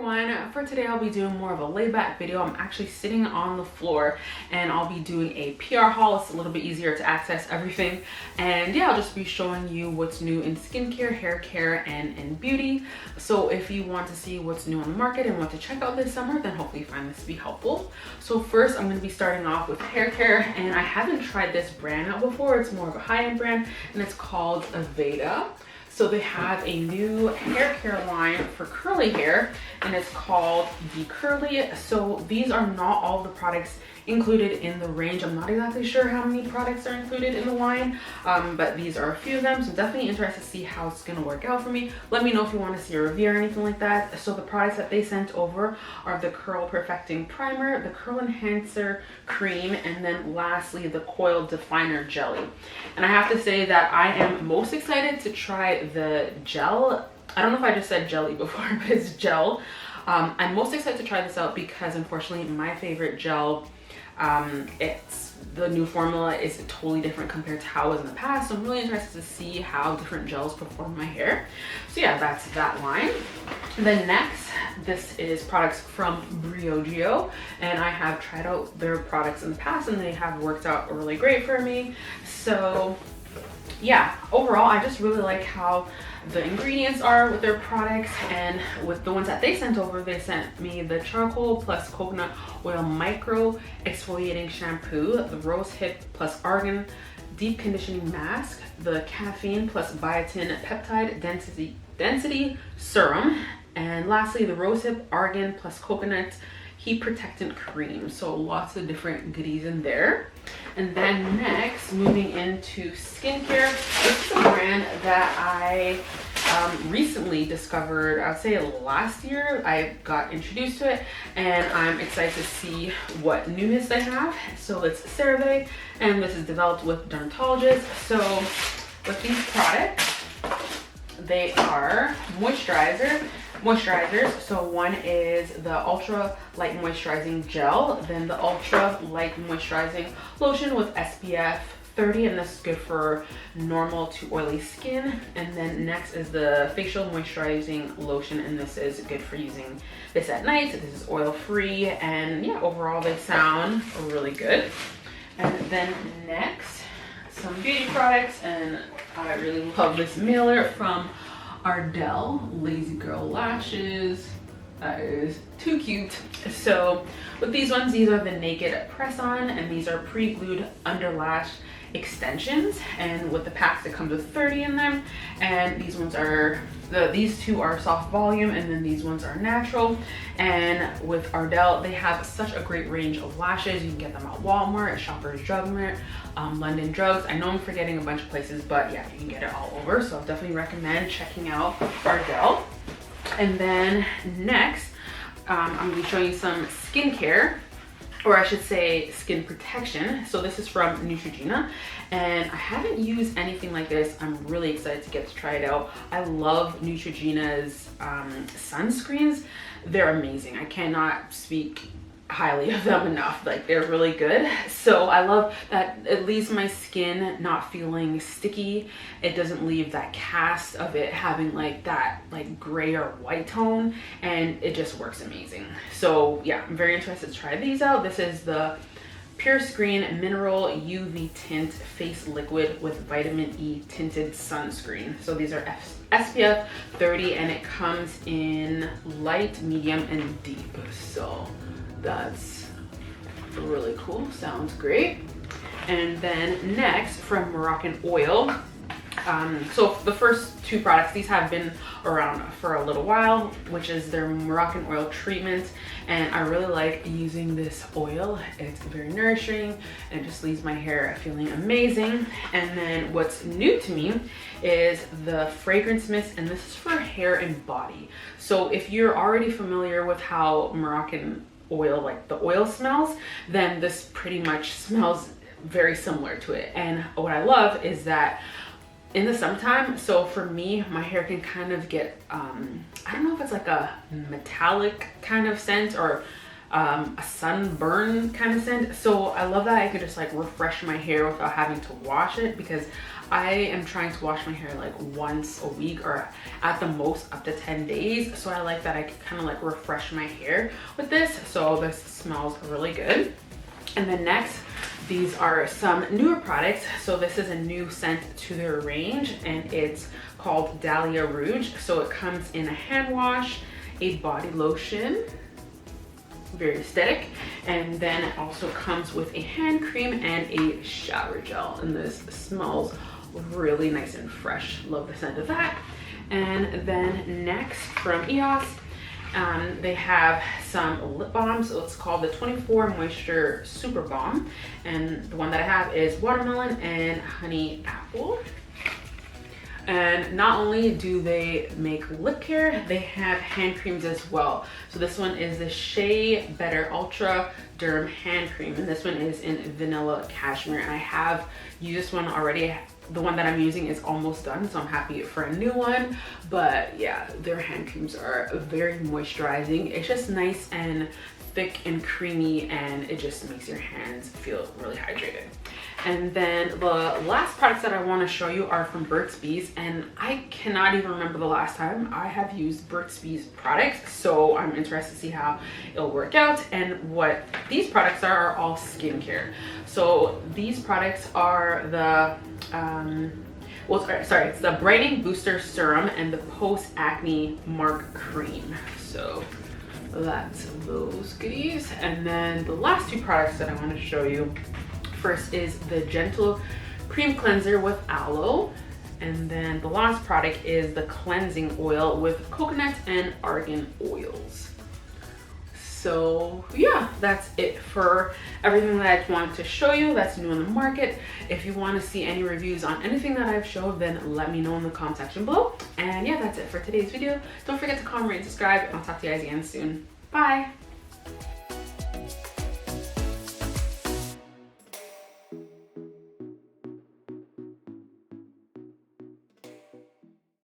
everyone. For today I'll be doing more of a laid back video. I'm actually sitting on the floor and I'll be doing a PR haul. It's a little bit easier to access everything, and yeah, I'll just be showing you what's new in skincare, hair care, and in beauty. So if you want to see what's new on the market and what to check out this summer, then hopefully you find this to be helpful. So first I'm going to be starting off with hair care, and I haven't tried this brand out before. It's more of a high-end brand and it's called Aveda. So they have a new hair care line for curly hair and it's called Be Curly. So these are not all the products included in the range. I'm not exactly sure how many products are included in the line, but these are a few of them. So I'm definitely interested to see how it's gonna work out for me. Let me know if you want to see a review or anything like that. So the products that they sent over are the Curl Perfecting Primer, the Curl Enhancer Cream, and then lastly the Coil Definer Jelly. And I have to say that I am most excited to try the gel. I don't know if I just said jelly before, but it's gel. I'm most excited to try this out because unfortunately my favorite gel, it's the new formula is totally different compared to how it was in the past. So I'm really interested to see how different gels perform my hair. So yeah, that's that line. Then next, this is products from Briogeo, and I have tried out their products in the past and they have worked out really great for me. So yeah, overall I just really like how the ingredients are with their products, and with the ones that they sent over, they sent me the charcoal plus coconut oil micro exfoliating shampoo, the rose hip plus argan deep conditioning mask, the caffeine plus biotin peptide density serum, and lastly the rose hip argan plus coconut heat protectant cream. So lots of different goodies in there. And then next, moving into skincare, this is a brand that I recently discovered. I'd say last year I got introduced to it, and I'm excited to see what newness they have. So it's CeraVe, and this is developed with dermatologists. So with these products, they are moisturizers. So one is the ultra light moisturizing gel, then the ultra light moisturizing lotion with SPF 30, and this is good for normal to oily skin. And then next is the facial moisturizing lotion, and this is good for using this at night. This is oil free, and yeah, overall they sound really good. And then next, some beauty products, and I really love this mailer from Ardell Lashes. That is too cute. So with these ones, these are the naked press on, and these are pre-glued under lash extensions, and with the packs it comes with 30 in them, and these ones are these two are soft volume, and then these ones are natural. And with Ardell, they have such a great range of lashes. You can get them at Walmart, Shoppers Drug Mart, London Drugs. I know I'm forgetting a bunch of places, but yeah, you can get it all over. So I definitely recommend checking out Ardell. And then next, I'm gonna be showing you some skincare, or I should say skin protection. So this is from Neutrogena, and I haven't used anything like this. I'm really excited to get to try it out. I love Neutrogena's sunscreens. They're amazing. I cannot speak highly of them enough. Like, they're really good. So I love that it leaves my skin not feeling sticky. It doesn't leave that cast of it having like that like gray or white tone, and it just works amazing. So yeah, I'm very interested to try these out. This is the Purescreen Mineral UV Tint Face Liquid with Vitamin E Tinted Sunscreen. So these are SPF 30, and it comes in light, medium, and deep. So that's really cool. Sounds great. And then next, from Moroccan Oil. So the first two products, these have been around for a little while, which is their Moroccan Oil treatment, and I really like using this oil. It's very nourishing and it just leaves my hair feeling amazing. And then what's new to me is the fragrance mist, and this is for hair and body. So if you're already familiar with how Moroccan Oil, like the oil smells, then this pretty much smells very similar to it. And what I love is that in the summertime, so for me, my hair can kind of get I don't know if it's like a metallic kind of scent, or a sunburn kind of scent. So I love that I can just like refresh my hair without having to wash it, because I am trying to wash my hair like once a week or at the most up to 10 days. So I like that I can kind of like refresh my hair with this. So this smells really good. And then next, these are some newer products. So this is a new scent to their range, and it's called Daliah Rouge. So it comes in a hand wash, a body lotion, very aesthetic, and then it also comes with a hand cream and a shower gel, and this smells really nice and fresh. Love the scent of that. And then next from EOS, they have some lip balms. So it's called the 24 Moisture Super Balm, and the one that I have is watermelon and honey apple. And not only do they make lip care, they have hand creams as well. So this one is the Shea Better Ultra Derm Hand Cream, and this one is in vanilla cashmere, and I have used this one already. The one that I'm using is almost done, so I'm happy for a new one. But yeah, their hand creams are very moisturizing. It's just nice and thick and creamy, and it just makes your hands feel really hydrated. And then the last products that I want to show you are from Burt's Bees, and I cannot even remember the last time I have used Burt's Bees products, so I'm interested to see how it'll work out. And what these products are all skincare. So these products are the it's the Brightening Booster Serum and the Post Acne Mark Cream. So that's those goodies. And then the last two products that I want to show you, first is the Gentle Cream Cleanser with Aloe, and then the last product is the Cleansing Oil with coconut and argan oils. So yeah, that's it for everything that I wanted to show you that's new on the market. If you want to see any reviews on anything that I've showed, then let me know in the comment section below. And yeah, that's it for today's video. Don't forget to comment, rate, and subscribe, and I'll talk to you guys again soon. Bye.